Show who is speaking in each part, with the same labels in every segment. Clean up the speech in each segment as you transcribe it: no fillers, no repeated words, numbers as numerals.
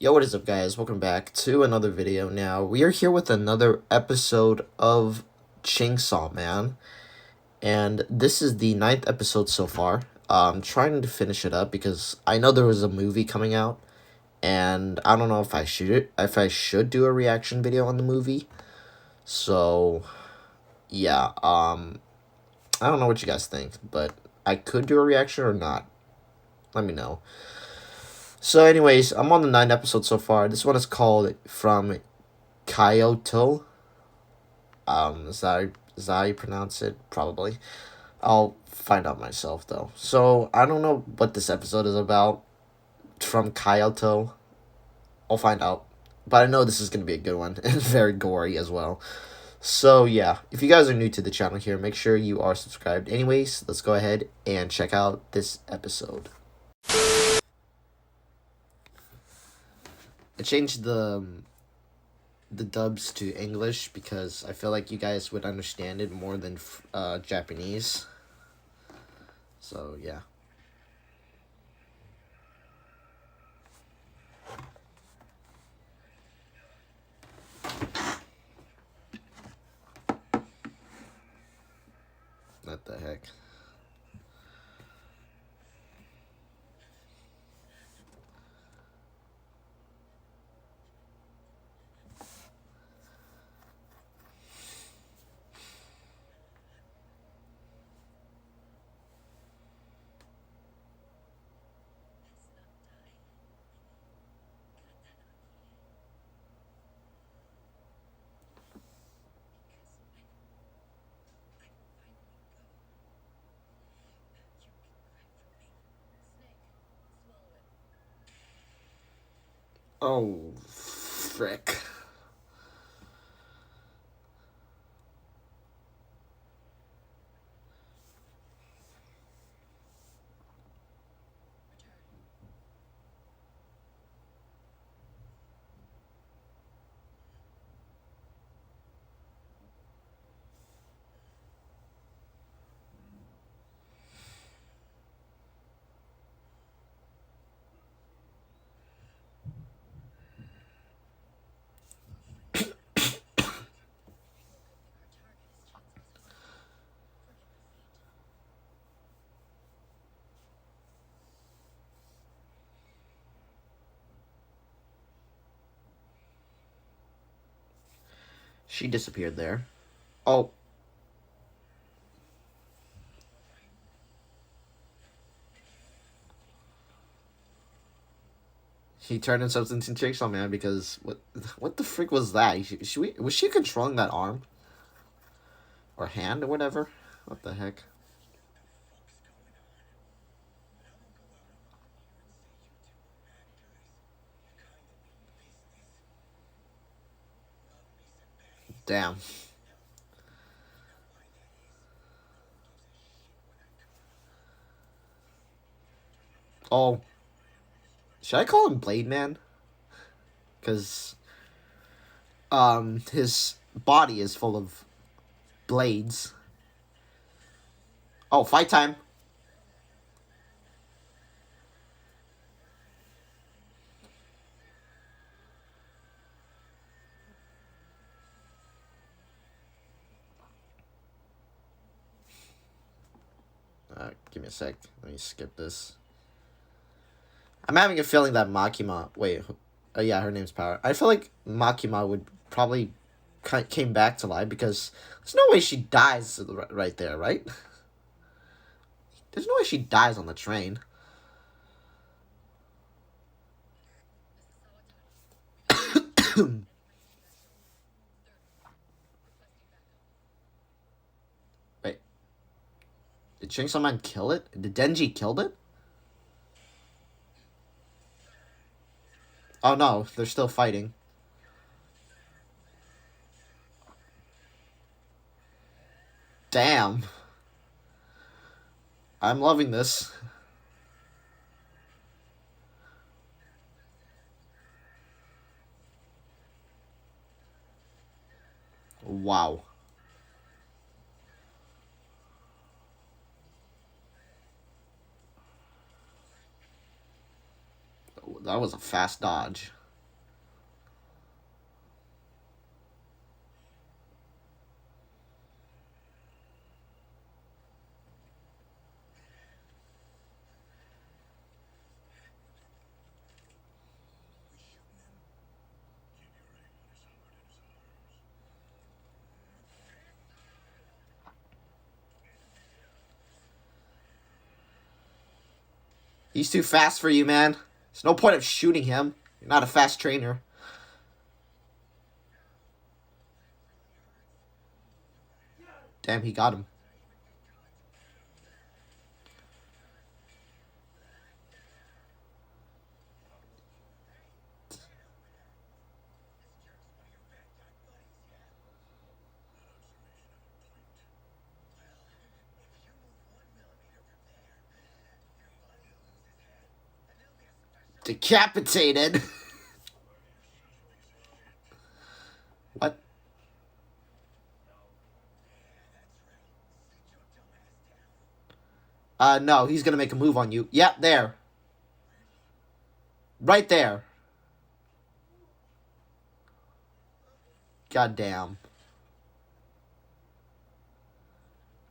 Speaker 1: Yo, what is up, guys? Welcome back to another video. Now, we are here with another episode of Chainsaw Man, and this is the ninth episode so far. I'm trying to finish it up because I know there was a movie coming out, and I don't know if I should do a reaction video on the movie. So, yeah, I don't know what you guys think, but I could do a reaction or not. Let me know. So, anyways, I'm on the ninth episode so far. This one is called From Kyoto. Is that how you pronounce it? Probably. I'll find out myself, though. So, I don't know what this episode is about. From Kyoto. I'll find out. But I know this is going to be a good one. And very gory as well. So, yeah. If you guys are new to the channel here, make sure you are subscribed. Anyways, let's go ahead and check out this episode. I changed the dubs to English because I feel like you guys would understand it more than Japanese. So, yeah. What the heck? Oh, frick. She disappeared there. Oh. He turned himself into Chainsaw Man because what the frick was that? Was she controlling that arm? Or hand or whatever? What the heck? Damn. Oh. Should I call him Blade Man? Because his body is full of blades. Oh, fight time. Give me a sec. Let me skip this. I'm having a feeling that Makima... Wait. Yeah, her name's Power. I feel like Makima would probably came back to life because there's no way she dies right there, right? There's no way she dies on the train. Wait. Did Chainsaw Man kill it? Did Denji kill it? Oh no, they're still fighting. Damn. I'm loving this. Wow. That was a fast dodge. He's too fast for you, man. There's no point of shooting him. You're not a fast trainer. Damn, he got him. Decapitated. What? No, he's gonna make a move on you. Yep, there. Right there. God damn.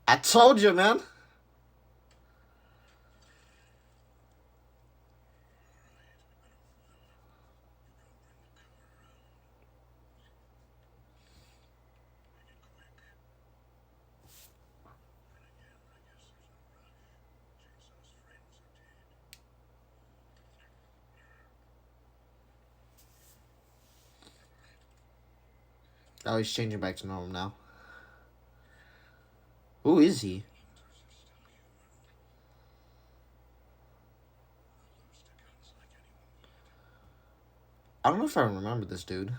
Speaker 1: I told you, man. Oh, he's changing back to normal now. Who is he? I don't know if I remember this dude.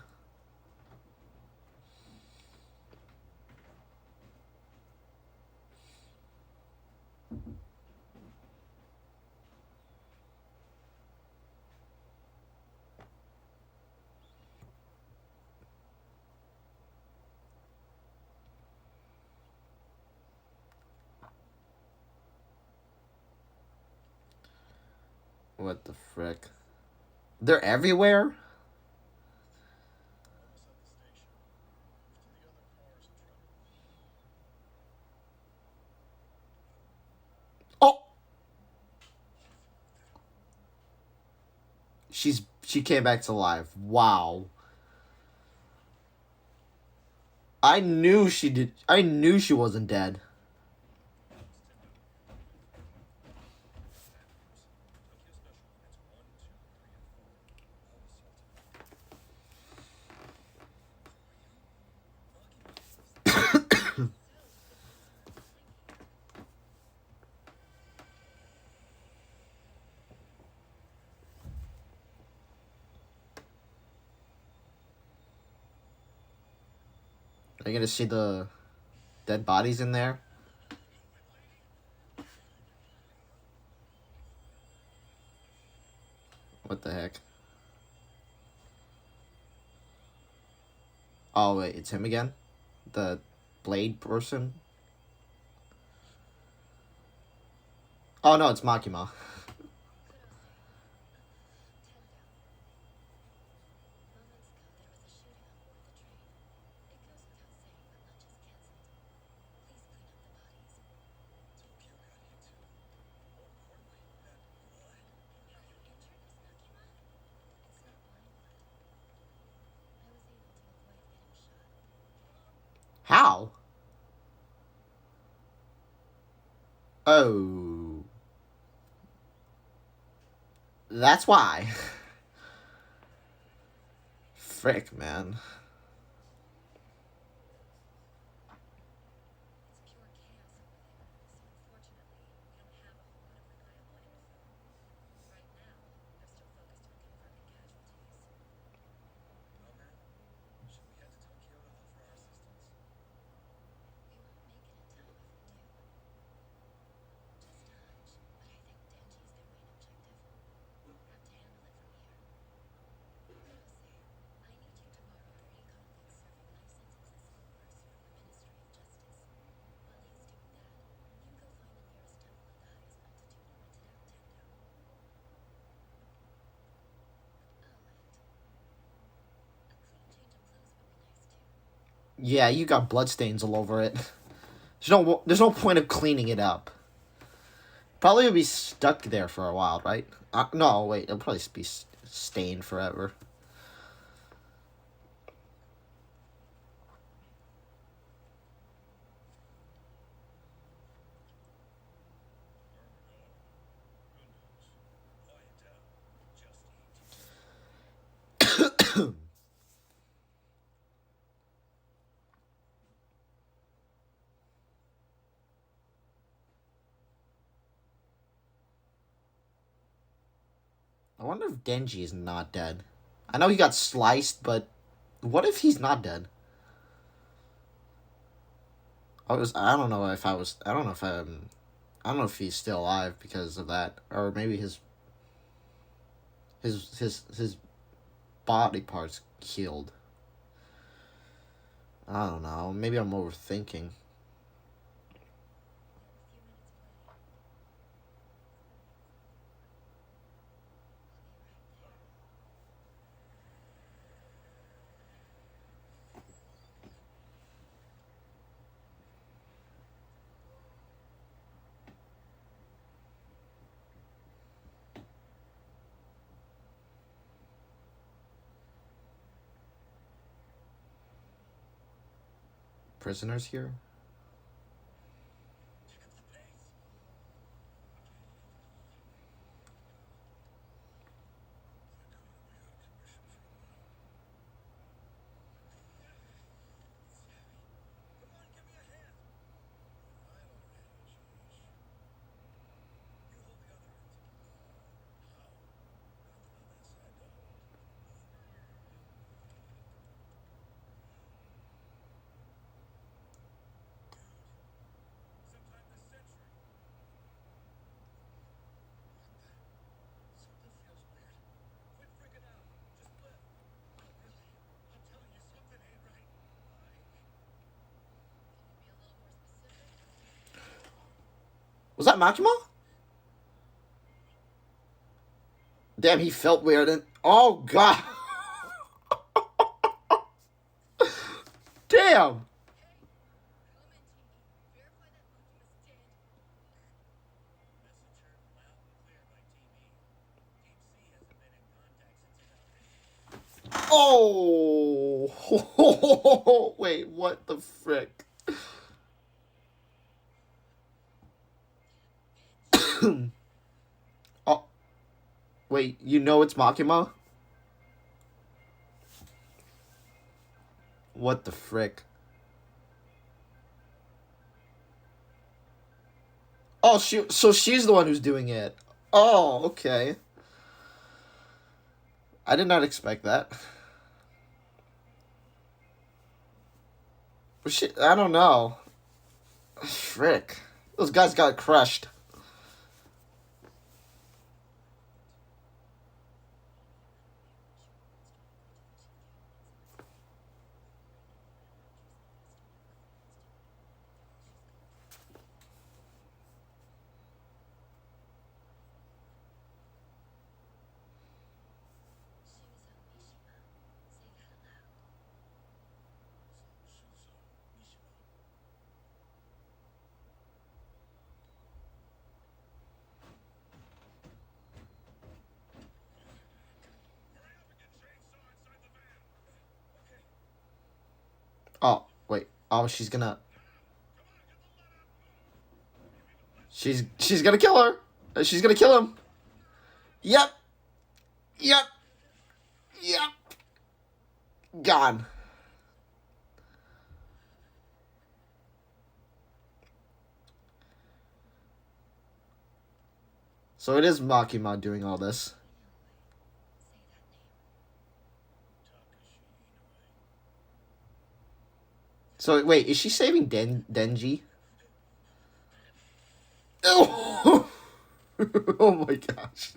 Speaker 1: What the frick? They're everywhere? Oh! She came back to life. Wow. I knew she did. I knew she wasn't dead. Are you gonna see the dead bodies in there? What the heck? Oh wait, it's him again? The blade person? Oh no, it's Makima. How? Oh. That's why. Frick, man. Yeah, you got bloodstains all over it. There's no point of cleaning it up. Probably will be stuck there for a while, right? No, wait, it'll probably be stained forever. I wonder if Denji is not dead. I know he got sliced, but what if he's not dead? I don't know if I was. I don't know if I'm. I don't know if he's still alive because of that, or maybe his body parts healed. I don't know. Maybe I'm overthinking. Prisoners here? Was that Makima? Damn, he felt weird. And oh god, damn. Oh, wait, what the frick? Oh, wait, you know it's Makima? What the frick? Oh, so she's the one who's doing it. Oh, okay. I did not expect that. Shit, I don't know. Frick. Those guys got crushed. Oh, wait. Oh, she's gonna. She's gonna kill her. She's gonna kill him. Yep. Yep. Yep. Gone. So it is Makima doing all this. So wait, is she saving Denji? Oh, oh my gosh.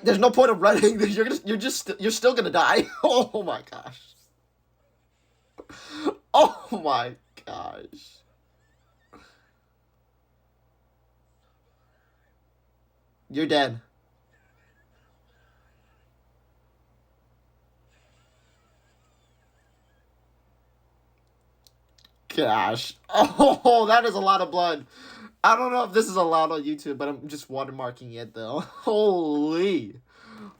Speaker 1: There's no point of running. You're still gonna die. Oh my gosh. Oh my gosh. You're dead. Gosh. Oh, that is a lot of blood. I don't know if this is allowed on YouTube, but I'm just watermarking it though. Holy.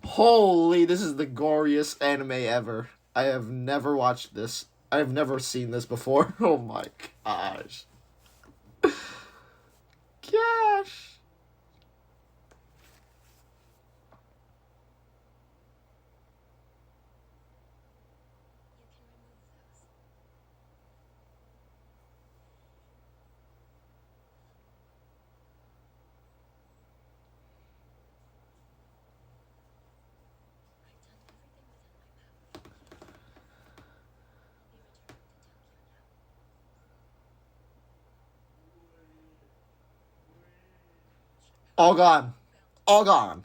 Speaker 1: Holy, this is the goriest anime ever. I have never watched this. I have never seen this before. Oh my gosh. Gosh. All gone. All gone.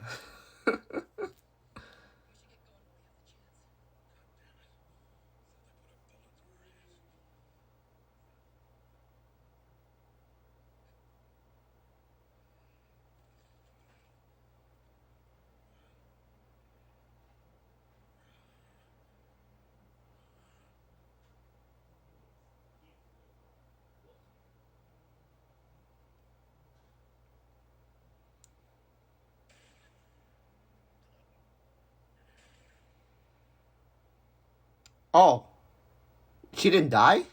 Speaker 1: Oh, she didn't die?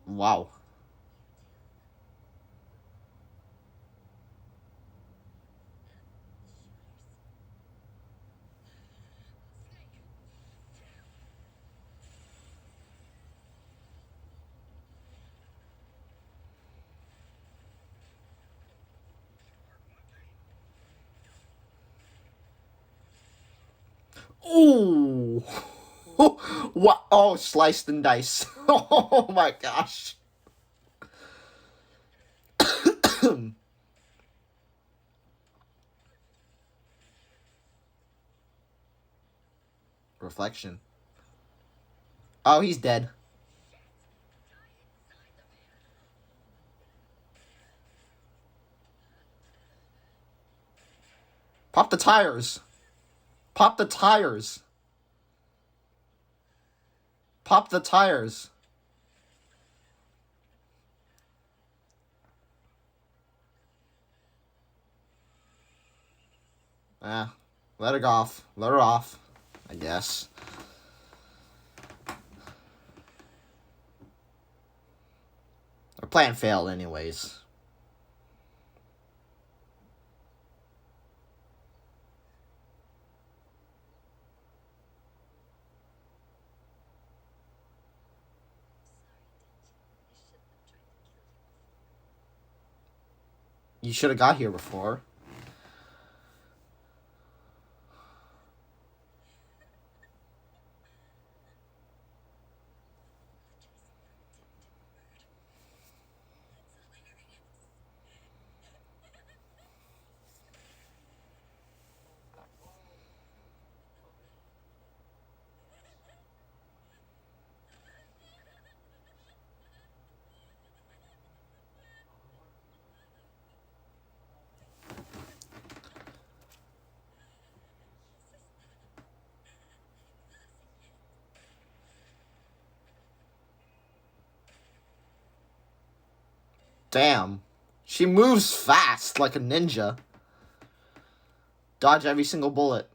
Speaker 1: Wow. Ooh. What? Oh, sliced and diced. Oh my gosh. Reflection. Oh, he's dead. Pop the tires. Pop the tires. Pop the tires. Ah, let her go off. Let her off, I guess. Our plan failed anyways. You should have got here before. Damn. She moves fast like a ninja. Dodge every single bullet.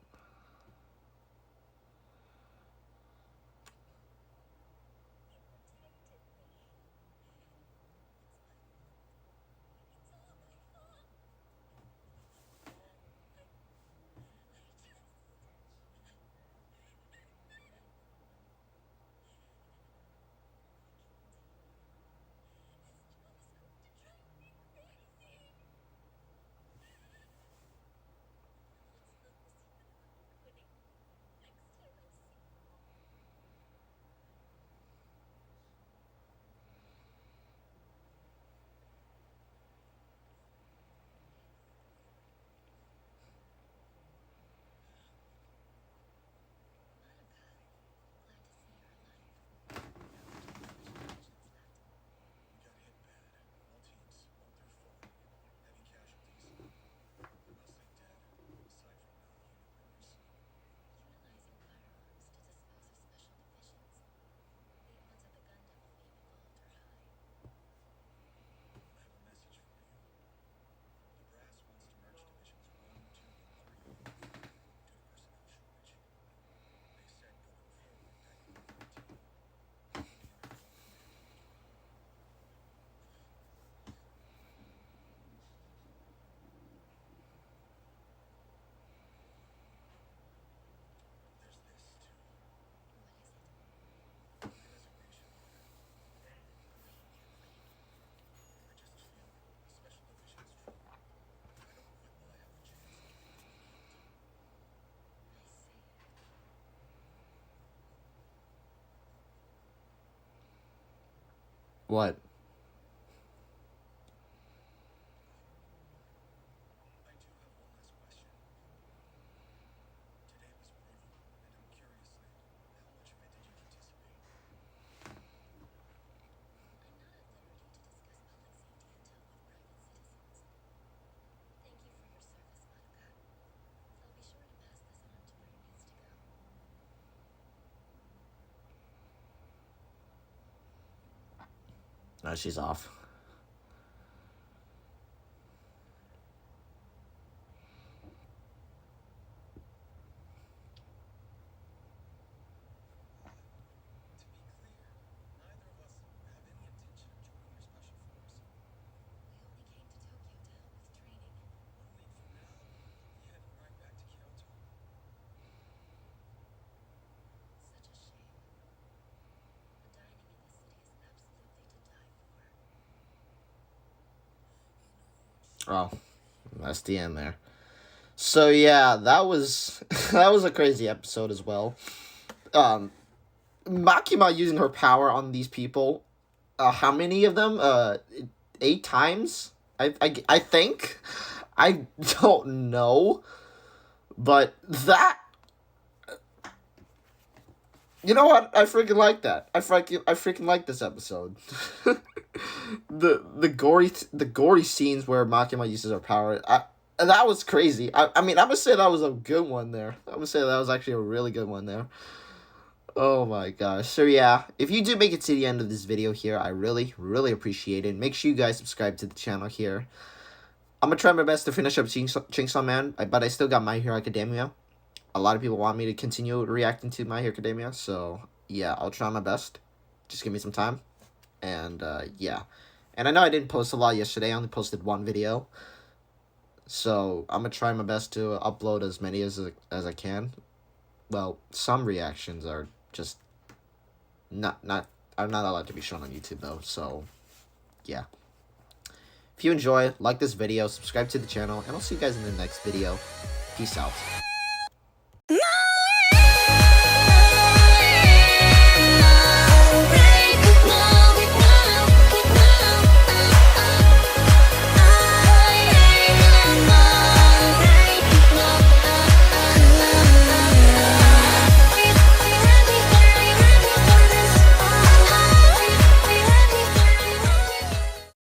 Speaker 1: What?
Speaker 2: I do have one last question. Today was brutal, and I'm curious, how much of it did you participate?
Speaker 3: I'm not at liberty to discuss public safety intel with private citizens. Thank you for your service, Madoka. I'll be sure to pass this on to where it needs to go.
Speaker 1: No, she's off.
Speaker 2: To be clear, neither of us have any intention of joining your special force.
Speaker 3: We only came to Tokyo to help with training.
Speaker 2: 1 week from now, I'll be heading right back to Kyoto.
Speaker 3: Such a shame. The dining in this city is absolutely to die for.
Speaker 1: Oh, that's the end there. So yeah, that was that was a crazy episode as well. Makima using her power on these people. How many of them? 8 times. I think. I don't know, but that. You know what? I freaking like that. I freaking like this episode. the gory scenes where Makima uses her power. That was crazy. I mean, I'm gonna say that was a good one there. I'm gonna say that was actually a really good one there. Oh my gosh. So yeah, if you do make it to the end of this video here, I really, really appreciate it. Make sure you guys subscribe to the channel here. I'm gonna try my best to finish up Chainsaw Man, but I still got My Hero Academia. A lot of people want me to continue reacting to My Hero Academia, so yeah, I'll try my best. Just give me some time. And yeah. And I know I didn't post a lot yesterday. I only posted one video. So I'm gonna try my best to upload as many as I can. Well, some reactions are just are not allowed to be shown on YouTube though. So yeah. If you enjoy, like this video, subscribe to the channel, and I'll see you guys in the next video. Peace out.